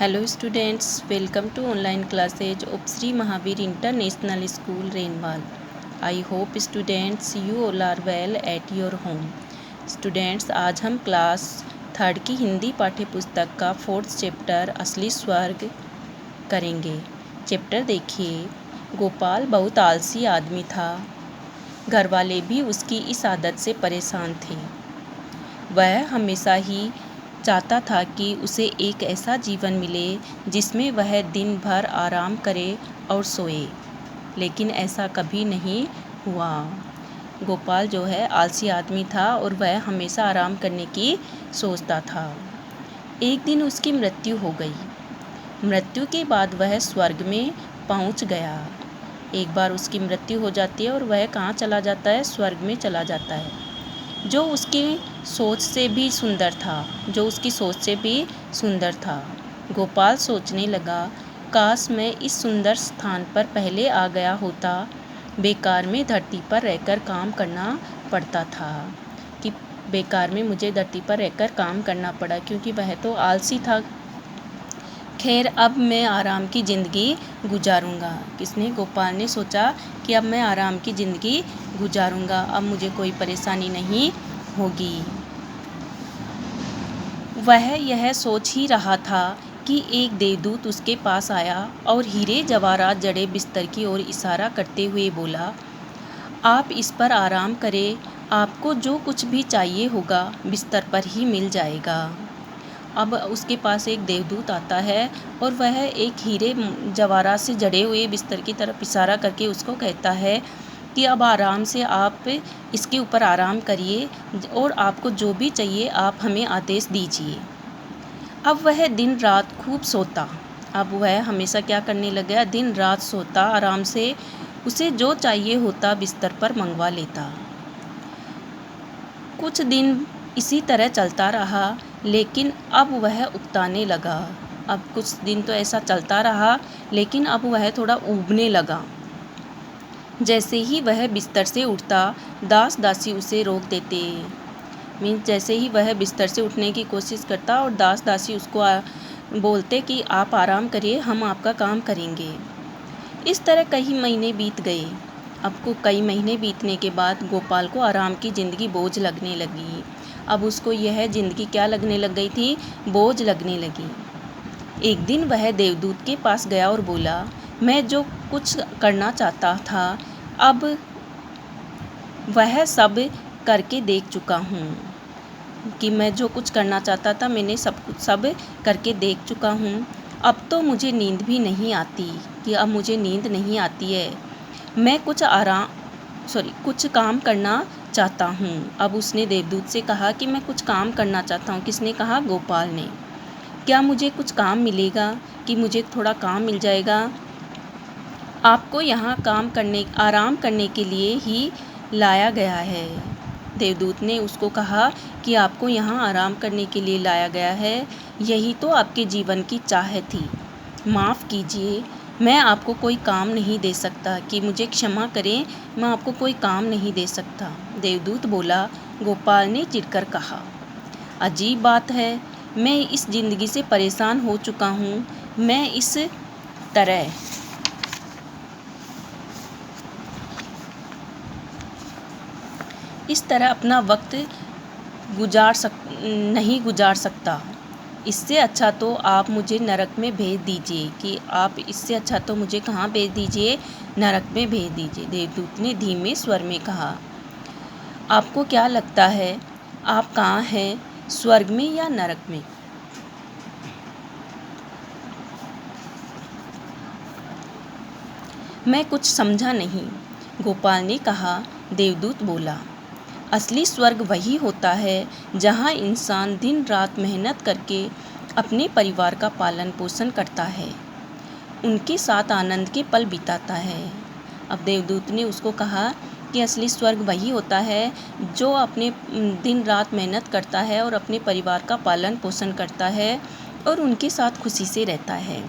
Hello students, welcome to online classes of Sri Mahavir International School Renwal. I hope students you all are well at your home. Students, आज हम class 3 की हिंदी पाठ्य पुस्तक का 4th chapter असली स्वर्ग करेंगे। चैप्टर देखिए। गोपाल बहुत आलसी आदमी था। घर वाले भी उसकी इस आदत से परेशान थे। वह हमेशा ही चाहता था कि उसे एक ऐसा जीवन मिले जिसमें वह दिन भर आराम करे और सोए, लेकिन ऐसा कभी नहीं हुआ। गोपाल जो है आलसी आदमी था और वह हमेशा आराम करने की सोचता था। एक दिन उसकी मृत्यु हो गई। मृत्यु के बाद वह स्वर्ग में पहुंच गया। एक बार उसकी मृत्यु हो जाती है और वह कहाँ चला जाता है? स्वर्ग में चला जाता है, जो उसकी सोच से भी सुंदर था। गोपाल सोचने लगा, काश मैं इस सुंदर स्थान पर पहले आ गया होता। बेकार में धरती पर रहकर काम करना पड़ता था कि बेकार में मुझे धरती पर रहकर काम करना पड़ा, क्योंकि वह तो आलसी था। खैर, अब मैं आराम की ज़िंदगी गुजारूंगा। किसने? गोपाल ने सोचा कि अब मैं आराम की ज़िंदगी गुजारूंगा, अब मुझे कोई परेशानी नहीं होगी। वह यह सोच ही रहा था कि एक देवदूत उसके पास आया और हीरे जवाहरात जड़े बिस्तर की ओर इशारा करते हुए बोला, आप इस पर आराम करें, आपको जो कुछ भी चाहिए होगा बिस्तर पर ही मिल जाएगा। अब उसके पास एक देवदूत आता है और वह एक हीरे जवाहरात से जड़े हुए बिस्तर की तरफ इशारा करके उसको कहता है कि अब आराम से आप इसके ऊपर आराम करिए और आपको जो भी चाहिए आप हमें आदेश दीजिए। अब वह दिन रात खूब सोता। अब वह हमेशा क्या करने लग गया? दिन रात सोता, आराम से उसे जो चाहिए होता बिस्तर पर मंगवा लेता। कुछ दिन इसी तरह चलता रहा, लेकिन अब वह उकताने लगा। अब कुछ दिन तो ऐसा चलता रहा, लेकिन अब वह थोड़ा ऊबने लगा। जैसे ही वह बिस्तर से उठता, दास दासी उसे रोक देते। जैसे ही वह बिस्तर से उठने की कोशिश करता और दास दासी उसको बोलते कि आप आराम करिए, हम आपका काम करेंगे। इस तरह कई महीने बीत गए। अब कई महीने बीतने के बाद गोपाल को आराम की ज़िंदगी बोझ लगने लगी। अब उसको यह ज़िंदगी क्या लगने लग गई थी? बोझ लगने लगी। एक दिन वह देवदूत के पास गया और बोला, मैं जो कुछ करना चाहता था अब वह सब करके देख चुका हूँ। कि मैं जो कुछ करना चाहता था मैंने सब करके देख चुका हूँ। अब तो मुझे नींद भी नहीं आती, कि अब मुझे नींद नहीं आती है। मैं कुछ काम करना चाहता हूँ। अब उसने देवदूत से कहा कि मैं कुछ काम करना चाहता हूँ। किसने कहा? गोपाल ने। क्या मुझे कुछ काम मिलेगा? कि मुझे थोड़ा काम मिल जाएगा? आपको यहाँ आराम करने के लिए ही लाया गया है। देवदूत ने उसको कहा कि आपको यहाँ आराम करने के लिए लाया गया है, यही तो आपके जीवन की चाह थी। माफ़ कीजिए, मैं आपको कोई काम नहीं दे सकता, कि मुझे क्षमा करें, मैं आपको कोई काम नहीं दे सकता। देवदूत बोला। गोपाल ने चिढ़कर कहा, अजीब बात है, मैं इस ज़िंदगी से परेशान हो चुका हूँ। मैं इस तरह अपना वक्त नहीं गुजार सकता। इससे अच्छा तो आप मुझे नरक में भेज दीजिए। कि आप इससे अच्छा तो मुझे कहाँ भेज दीजिए? नरक में भेज दीजिए। देवदूत ने धीमे स्वर में कहा, आपको क्या लगता है आप कहाँ हैं, स्वर्ग में या नरक में? मैं कुछ समझा नहीं, गोपाल ने कहा। देवदूत बोला, असली स्वर्ग वही होता है जहाँ इंसान दिन रात मेहनत करके अपने परिवार का पालन पोषण करता है, उनके साथ आनंद के पल बिताता है। अब देवदूत ने उसको कहा कि असली स्वर्ग वही होता है जो अपने दिन रात मेहनत करता है और अपने परिवार का पालन पोषण करता है और उनके साथ खुशी से रहता है,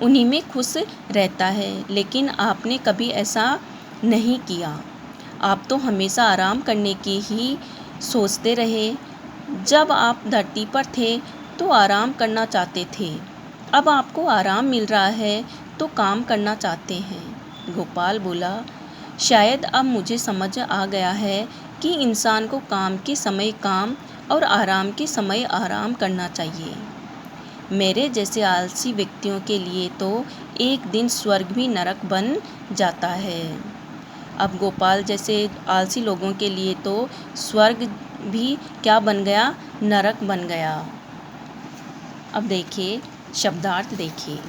उन्हीं में खुश रहता है। लेकिन आपने कभी ऐसा नहीं किया। आप तो हमेशा आराम करने की ही सोचते रहे। जब आप धरती पर थे तो आराम करना चाहते थे, अब आपको आराम मिल रहा है तो काम करना चाहते हैं। गोपाल बोला, शायद अब मुझे समझ आ गया है कि इंसान को काम के समय काम और आराम के समय आराम करना चाहिए। मेरे जैसे आलसी व्यक्तियों के लिए तो एक दिन स्वर्ग भी नरक बन जाता है। अब गोपाल जैसे आलसी लोगों के लिए तो स्वर्ग भी क्या बन गया, नरक बन गया। अब देखिए शब्दार्थ देखिए।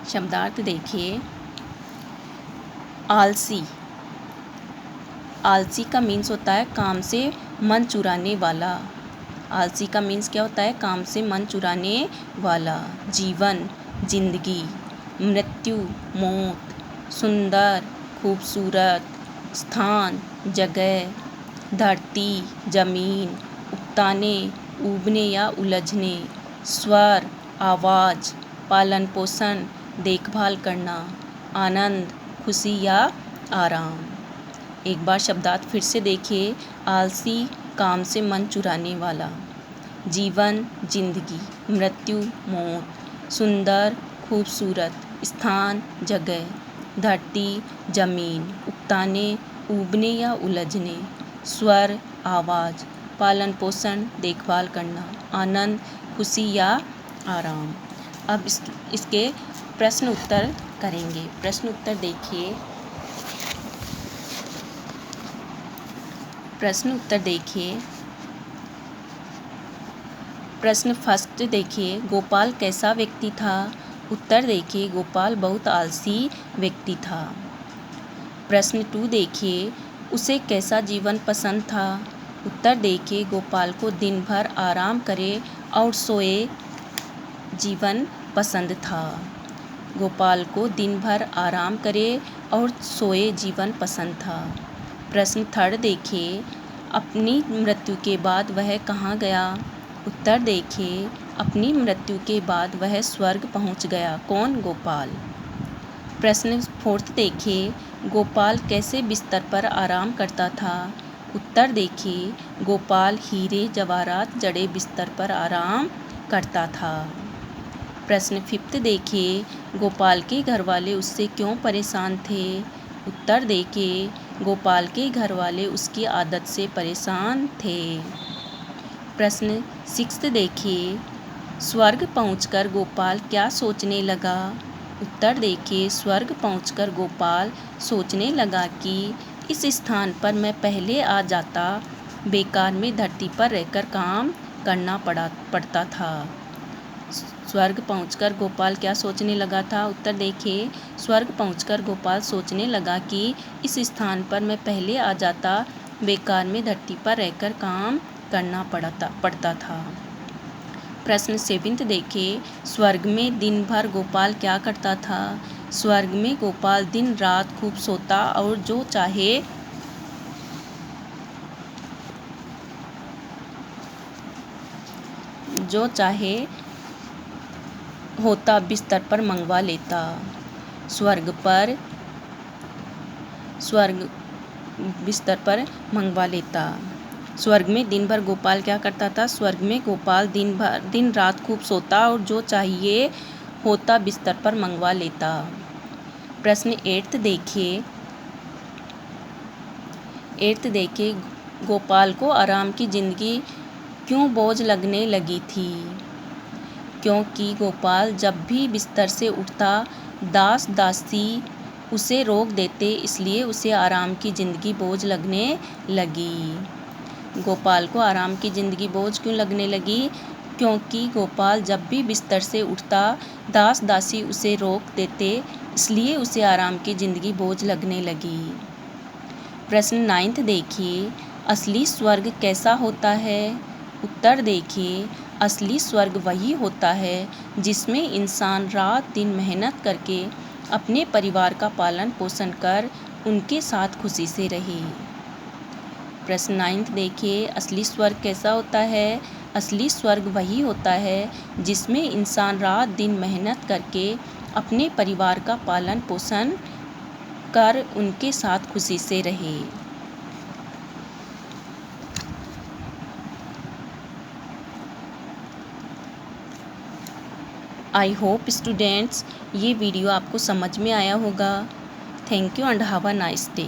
शब्दार्थ देखिए। आलसी, आलसी का मीन्स होता है काम से मन चुराने वाला। आलसी का मीन्स क्या होता है, काम से मन चुराने वाला। जीवन, जिंदगी। मृत्यु, मौत। सुंदर, खूबसूरत। स्थान, जगह। धरती, जमीन। उकताने, ऊबने या उलझने। स्वर, आवाज़। पालन पोषण, देखभाल करना। आनंद, खुशी या आराम। एक बार शब्दार्थ फिर से देखिए। आलसी, काम से मन चुराने वाला। जीवन, जिंदगी। मृत्यु, मौत। सुंदर, खूबसूरत। स्थान, जगह। धरती, जमीन। उकताने, ऊबने या उलझने। स्वर, आवाज़। पालन पोषण, देखभाल करना। आनंद, खुशी या आराम। अब इसके प्रश्न उत्तर करेंगे। प्रश्न उत्तर देखिए। प्रश्न उत्तर देखिए। प्रश्न फर्स्ट देखिए, गोपाल कैसा व्यक्ति था? उत्तर देखिए, गोपाल बहुत आलसी व्यक्ति था। प्रश्न 2 देखिए, उसे कैसा जीवन पसंद था? उत्तर देखिए, गोपाल को दिन भर आराम करे और सोए जीवन पसंद था। गोपाल को दिन भर आराम करे और सोए जीवन पसंद था। प्रश्न 3 देखिए, अपनी मृत्यु के बाद वह कहाँ गया? उत्तर देखिए, अपनी मृत्यु के बाद वह स्वर्ग पहुँच गया। कौन? गोपाल। प्रश्न 4 देखिए, गोपाल कैसे बिस्तर पर आराम करता था? उत्तर देखिए, गोपाल हीरे जवाहरात जड़े बिस्तर पर आराम करता था। प्रश्न 5 देखिए, गोपाल के घरवाले उससे क्यों परेशान थे? उत्तर देखिए, गोपाल के घरवाले उसकी आदत से परेशान थे। प्रश्न 6 देखिए, स्वर्ग पहुंचकर गोपाल क्या सोचने लगा? उत्तर देखिए, स्वर्ग पहुंचकर गोपाल सोचने लगा कि इस स्थान पर मैं पहले आ जाता, बेकार में धरती पर रहकर काम करना पड़ता था। स्वर्ग पहुंचकर गोपाल क्या सोचने लगा था? उत्तर देखिए, स्वर्ग पहुंचकर गोपाल सोचने लगा कि इस स्थान पर मैं पहले आ जाता, बेकार में धरती पर रहकर काम करना पड़ता था। प्रश्न 7 देखिए, स्वर्ग में दिन भर गोपाल क्या करता था? स्वर्ग में गोपाल दिन रात खूब सोता और जो चाहे होता बिस्तर पर मंगवा लेता। स्वर्ग बिस्तर पर मंगवा लेता। स्वर्ग में दिन भर गोपाल क्या करता था? स्वर्ग में गोपाल दिन रात खूब सोता और जो चाहिए होता बिस्तर पर मंगवा लेता। प्रश्न 8 देखिए, गोपाल को आराम की जिंदगी क्यों बोझ लगने लगी थी? क्योंकि गोपाल जब भी बिस्तर से उठता, दास दासी उसे रोक देते, इसलिए उसे आराम की जिंदगी बोझ लगने लगी। गोपाल को आराम की जिंदगी बोझ क्यों लगने लगी? क्योंकि गोपाल जब भी बिस्तर से उठता, दास दासी उसे रोक देते, इसलिए उसे आराम की जिंदगी बोझ लगने लगी। प्रश्न 9 देखिए, असली स्वर्ग कैसा होता है? उत्तर देखिए, असली स्वर्ग वही होता है जिसमें इंसान रात दिन मेहनत करके अपने परिवार का पालन पोषण कर उनके साथ खुशी से रहे। प्रश्न 9 देखिए, असली स्वर्ग कैसा होता है? असली स्वर्ग वही होता है जिसमें इंसान रात दिन मेहनत करके अपने परिवार का पालन पोषण कर उनके साथ खुशी से रहे। आई होप स्टूडेंट्स ये वीडियो आपको समझ में आया होगा। Thank you and have a nice day.